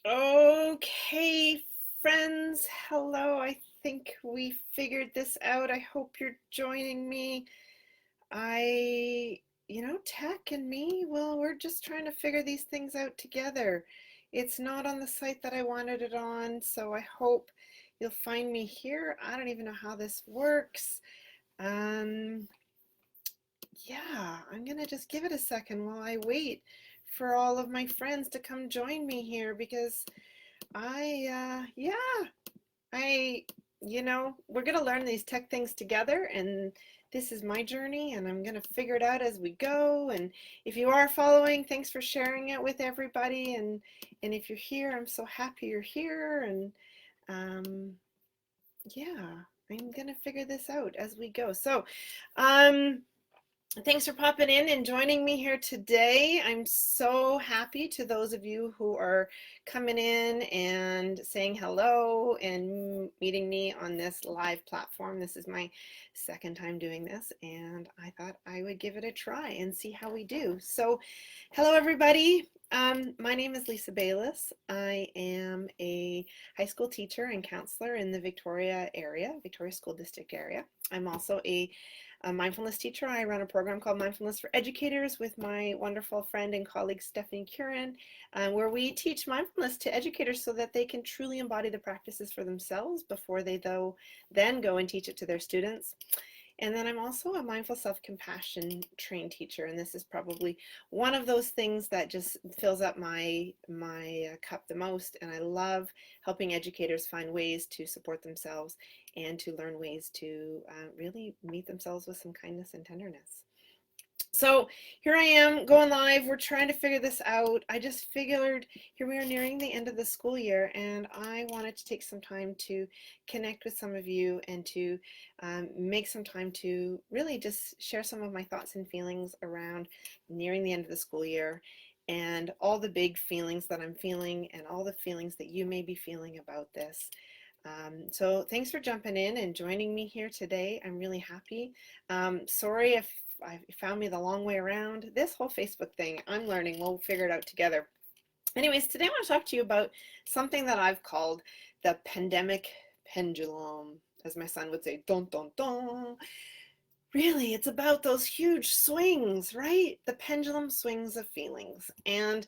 Okay, friends, hello. I think we figured this out. I hope you're joining me. Tech and me, well, we're just trying to figure these things out together. It's not on the site that I wanted it on, so I hope you'll find me here. I don't even know how this works. Um, yeah, I'm gonna just give it a second while I wait for all of my friends to come join me here because yeah, I, we're going to learn these tech things together, and this is my journey, and I'm going to figure it out as we go. And if you are following, thanks for sharing it with everybody. And if you're here, I'm so happy you're here. And um, yeah, I'm going to figure this out as we go. So, um, thanks for popping in and joining me here today. I'm so happy to those of you who are coming in and saying hello and meeting me on this live platform. This is my second time doing this, and I thought I would give it a try and see how we do. So, hello, everybody. My name is Lisa Bayless. I am a high school teacher and counselor in the Victoria area, Victoria School District area. I'm also a mindfulness teacher. I run a program called Mindfulness for Educators with my wonderful friend and colleague Stephanie Curran, where we teach mindfulness to educators so that they can truly embody the practices for themselves before they then go and teach it to their students. And then I'm also a mindful self-compassion trained teacher, and this is probably one of those things that just fills up my cup the most. And I love helping educators find ways to support themselves and to learn ways to really meet themselves with some kindness and tenderness. So here I am going live. We're trying to figure this out. I just figured here we are nearing the end of the school year, and I wanted to take some time to connect with some of you and to make some time to really just share some of my thoughts and feelings around nearing the end of the school year and all the big feelings that I'm feeling and all the feelings that you may be feeling about this. So thanks for jumping in and joining me here today. I'm really happy. Sorry if you found me the long way around. This whole Facebook thing, I'm learning. We'll figure it out together. Anyways, today I want to talk to you about something that I've called the pandemic pendulum. As my son would say, dun dun dun. Really, it's about those huge swings, right? The pendulum swings of feelings. And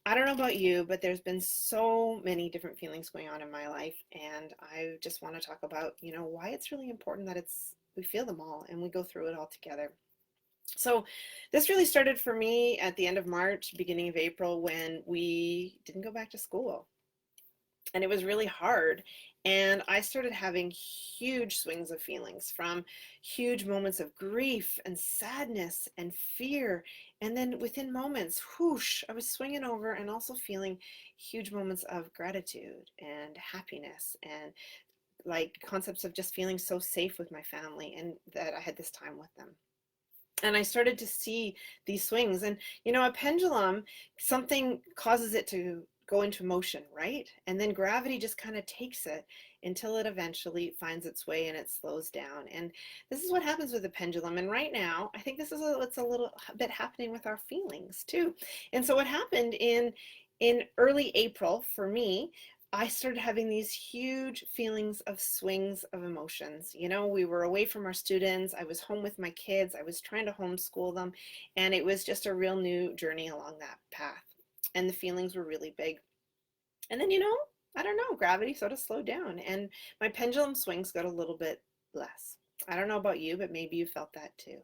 I don't know about you, but there's been so many different feelings going on in my life, and I just want to talk about, why it's really important that we feel them all and we go through it all together. So this really started for me at the end of March, beginning of April, when we didn't go back to school. And it was really hard. And I started having huge swings of feelings, from huge moments of grief and sadness and fear. And then within moments, whoosh, I was swinging over and also feeling huge moments of gratitude and happiness and like concepts of just feeling so safe with my family and that I had this time with them. And I started to see these swings. And, a pendulum, something causes it to go into motion, right? And then gravity just kind of takes it until it eventually finds its way and it slows down. And this is what happens with the pendulum. And right now, I think this is what's a little bit happening with our feelings too. And so what happened in early April for me, I started having these huge feelings of swings of emotions. We were away from our students. I was home with my kids. I was trying to homeschool them. And it was just a real new journey along that path. And the feelings were really big. And then, I don't know, gravity sort of slowed down and my pendulum swings got a little bit less. I don't know about you, but maybe you felt that too.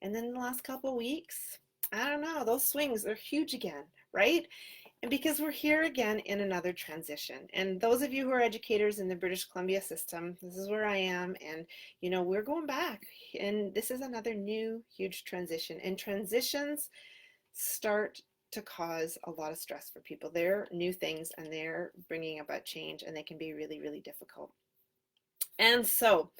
And then the last couple of weeks, I don't know, those swings are huge again, right? And because we're here again in another transition. And those of you who are educators in the British Columbia system, this is where I am. And, we're going back. And this is another new huge transition. And transitions start to cause a lot of stress for people. They're new things and they're bringing about change, and they can be really, really difficult. And so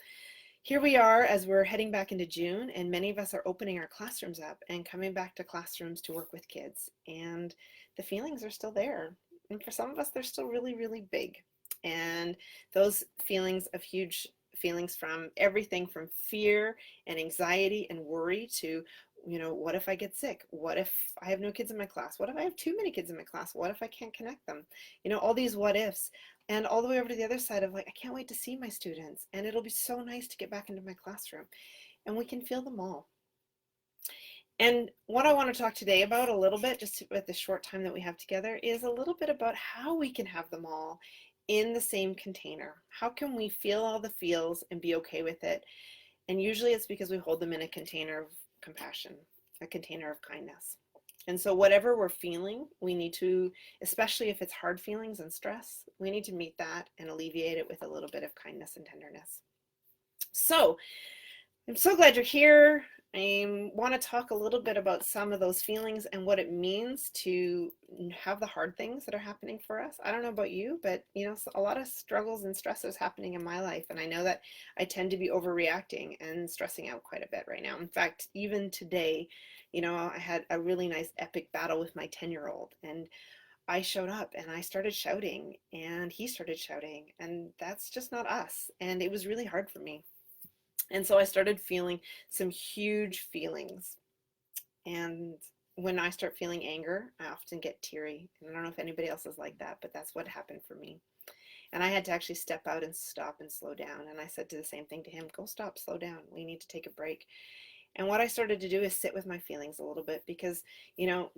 here we are as we're heading back into June, and many of us are opening our classrooms up and coming back to classrooms to work with kids. And the feelings are still there. And for some of us, they're still really, really big. And those feelings of huge feelings, from everything from fear and anxiety and worry to what if I get sick? What if I have no kids in my class? What if I have too many kids in my class? What if I can't connect them? All these what ifs. And all the way over to the other side of like, I can't wait to see my students. And it'll be so nice to get back into my classroom. And we can feel them all. And what I want to talk today about a little bit, just with the short time that we have together, is a little bit about how we can have them all in the same container. How can we feel all the feels and be okay with it? And usually it's because we hold them in a container of compassion, a container of kindness. And so whatever we're feeling, we need to, especially if it's hard feelings and stress, we need to meet that and alleviate it with a little bit of kindness and tenderness. So I'm so glad you're here. I want to talk a little bit about some of those feelings and what it means to have the hard things that are happening for us. I don't know about you, but a lot of struggles and stresses happening in my life. And I know that I tend to be overreacting and stressing out quite a bit right now. In fact, even today, I had a really nice epic battle with my 10-year-old, and I showed up and I started shouting and he started shouting, and that's just not us. And it was really hard for me. And so I started feeling some huge feelings. And when I start feeling anger, I often get teary. And I don't know if anybody else is like that, but that's what happened for me. And I had to actually step out and stop and slow down. And I said the same thing to him, go stop, slow down. We need to take a break. And what I started to do is sit with my feelings a little bit because,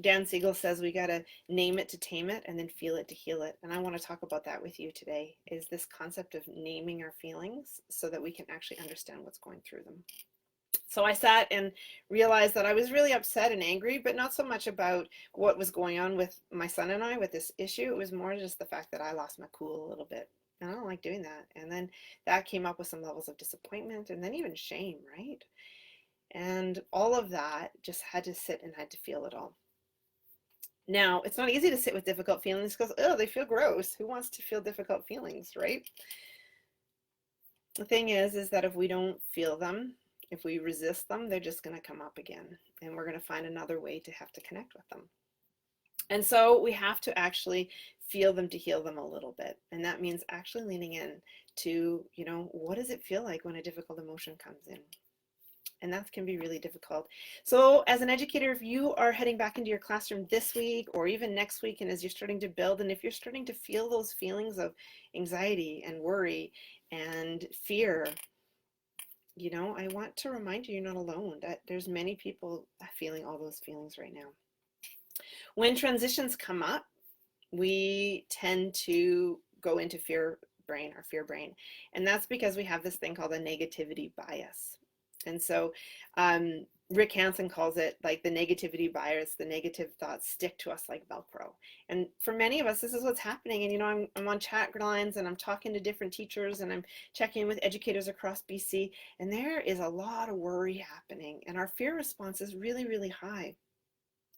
Dan Siegel says we got to name it to tame it and then feel it to heal it. And I want to talk about that with you today, is this concept of naming our feelings so that we can actually understand what's going through them. So I sat and realized that I was really upset and angry, but not so much about what was going on with my son and I with this issue. It was more just the fact that I lost my cool a little bit. And I don't like doing that. And then that came up with some levels of disappointment and then even shame, right? And all of that just had to sit and had to feel it all. Now, it's not easy to sit with difficult feelings because, they feel gross. Who wants to feel difficult feelings, right? The thing is that if we don't feel them, if we resist them, they're just going to come up again. And we're going to find another way to have to connect with them. And so we have to actually feel them to heal them a little bit. And that means actually leaning in to, what does it feel like when a difficult emotion comes in? And that can be really difficult. So as an educator, if you are heading back into your classroom this week or even next week, and as you're starting to build, and if you're starting to feel those feelings of anxiety and worry and fear, I want to remind you, you're not alone. That there's many people feeling all those feelings right now. When transitions come up, we tend to go into fear brain. And that's because we have this thing called a negativity bias. And so Rick Hansen calls it like the negativity bias. The negative thoughts stick to us like Velcro. And for many of us, this is what's happening. And I'm on chat lines and I'm talking to different teachers and I'm checking in with educators across BC. And there is a lot of worry happening. And our fear response is really, really high.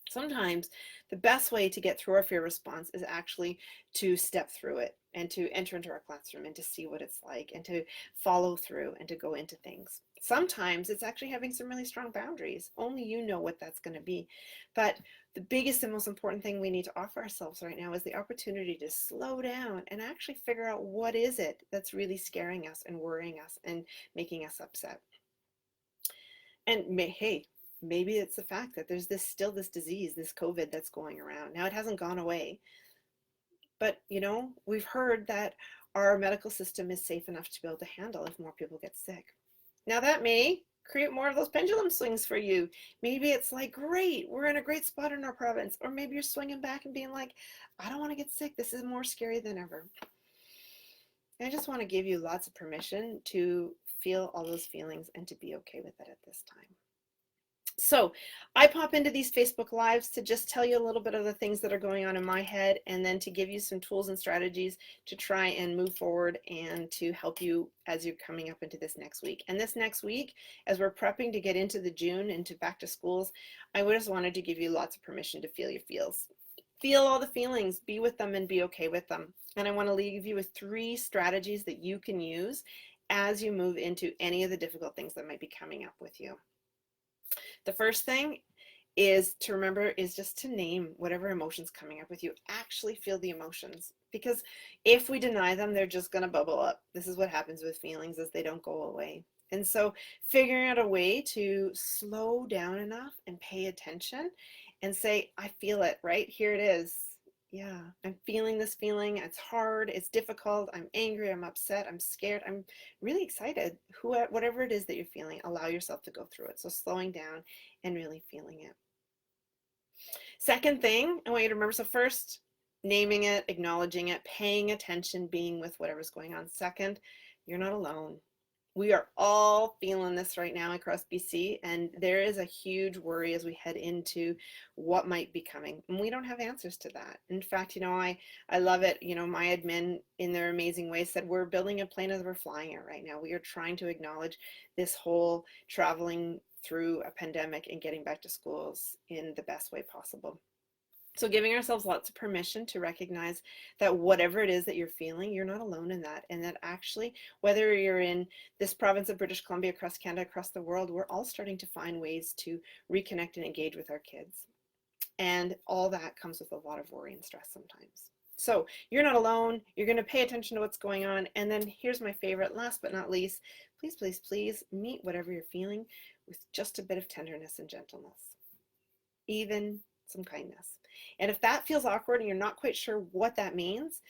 Sometimes the best way to get through our fear response is actually to step through it and to enter into our classroom and to see what it's like and to follow through and to go into things. Sometimes it's actually having some really strong boundaries. Only you know what that's going to be. But the biggest and most important thing we need to offer ourselves right now is the opportunity to slow down and actually figure out what is it that's really scaring us and worrying us and making us upset. And hey, maybe it's the fact that there's still this disease, this COVID that's going around. Now it hasn't gone away, but we've heard that our medical system is safe enough to be able to handle if more people get sick. Now that may create more of those pendulum swings for you. Maybe it's like, great, we're in a great spot in our province. Or maybe you're swinging back and being like, I don't want to get sick. This is more scary than ever. And I just want to give you lots of permission to feel all those feelings and to be okay with it at this time. So I pop into these Facebook Lives to just tell you a little bit of the things that are going on in my head, and then to give you some tools and strategies to try and move forward and to help you as you're coming up into this next week. And this next week, as we're prepping to get into the June, into back to schools, I just wanted to give you lots of permission to feel your feels. Feel all the feelings, be with them and be okay with them. And I want to leave you with 3 strategies that you can use as you move into any of the difficult things that might be coming up with you. The first thing is to remember is just to name whatever emotions coming up with you. Actually feel the emotions, because if we deny them, they're just going to bubble up. This is what happens with feelings, is they don't go away. And so figuring out a way to slow down enough and pay attention and say, I feel it, right? Here it is. Yeah, I'm feeling this feeling. It's hard. It's difficult. I'm angry. I'm upset. I'm scared. I'm really excited. Whatever it is that you're feeling, allow yourself to go through it. So slowing down and really feeling it. Second thing I want you to remember, so first, naming it, acknowledging it, paying attention, being with whatever's going on. Second, you're not alone. We are all feeling this right now across BC, and there is a huge worry as we head into what might be coming. And we don't have answers to that. In fact, I love it. My admin, in their amazing way, said we're building a plane as we're flying it right now. We are trying to acknowledge this whole traveling through a pandemic and getting back to schools in the best way possible. So giving ourselves lots of permission to recognize that whatever it is that you're feeling, you're not alone in that. And that actually, whether you're in this province of British Columbia, across Canada, across the world, we're all starting to find ways to reconnect and engage with our kids. And all that comes with a lot of worry and stress sometimes. So you're not alone. You're going to pay attention to what's going on. And then here's my favorite, last but not least, please, please, please meet whatever you're feeling with just a bit of tenderness and gentleness, even some kindness. And if that feels awkward and you're not quite sure what that means,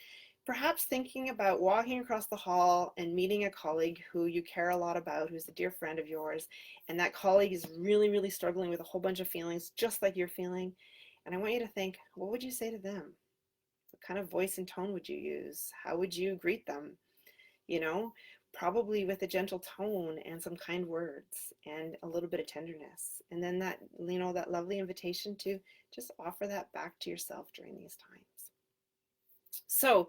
perhaps thinking about walking across the hall and meeting a colleague who you care a lot about, who's a dear friend of yours, and that colleague is really, really struggling with a whole bunch of feelings just like you're feeling. And I want you to think, what would you say to them? What kind of voice and tone would you use? How would you greet them? Probably with a gentle tone and some kind words and a little bit of tenderness. And then that lovely invitation to just offer that back to yourself during these times. So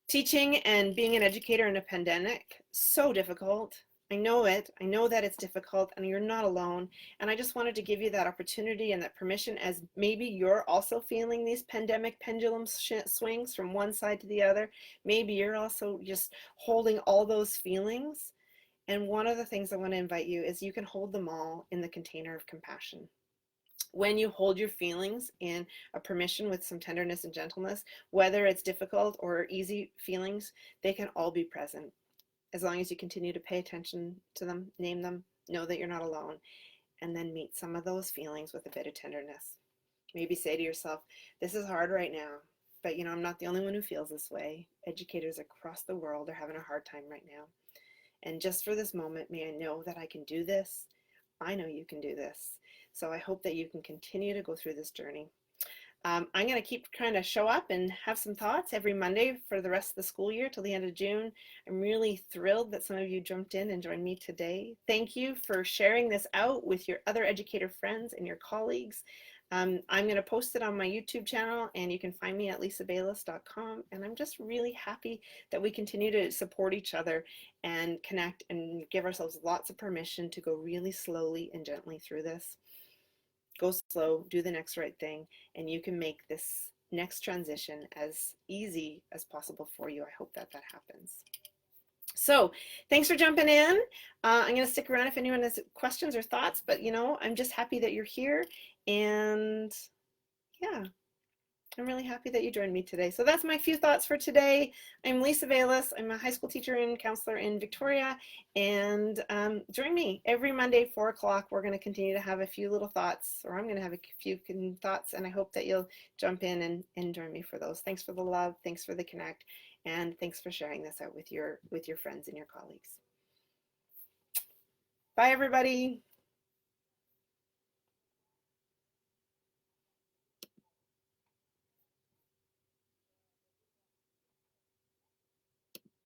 teaching and being an educator in a pandemic, so difficult. I know it. I know that it's difficult and you're not alone. And I just wanted to give you that opportunity and that permission, as maybe you're also feeling these pandemic pendulum swings from one side to the other. Maybe you're also just holding all those feelings. And one of the things I want to invite you is you can hold them all in the container of compassion. When you hold your feelings in a permission with some tenderness and gentleness, whether it's difficult or easy feelings, they can all be present. As long as you continue to pay attention to them, name them, know that you're not alone, and then meet some of those feelings with a bit of tenderness. Maybe say to yourself, this is hard right now, but I'm not the only one who feels this way. Educators across the world are having a hard time right now. And just for this moment, may I know that I can do this. I know you can do this. So I hope that you can continue to go through this journey. I'm going to keep trying to show up and have some thoughts every Monday for the rest of the school year till the end of June. I'm really thrilled that some of you jumped in and joined me today. Thank you for sharing this out with your other educator friends and your colleagues. I'm going to post it on my YouTube channel, and you can find me at lisabayless.com. And I'm just really happy that we continue to support each other and connect and give ourselves lots of permission to go really slowly and gently through this. Go slow, do the next right thing, and you can make this next transition as easy as possible for you. I hope that happens. So thanks for jumping in. I'm going to stick around if anyone has questions or thoughts, but I'm just happy that you're here, and yeah. I'm really happy that you joined me today. So that's my few thoughts for today. I'm Lisa Bayless. I'm a high school teacher and counselor in Victoria. And join me every Monday, 4 o'clock. We're going to continue to have a few little thoughts, or I'm going to have a few thoughts, and I hope that you'll jump in and join me for those. Thanks for the love. Thanks for the connect. And thanks for sharing this out with your friends and your colleagues. Bye, everybody.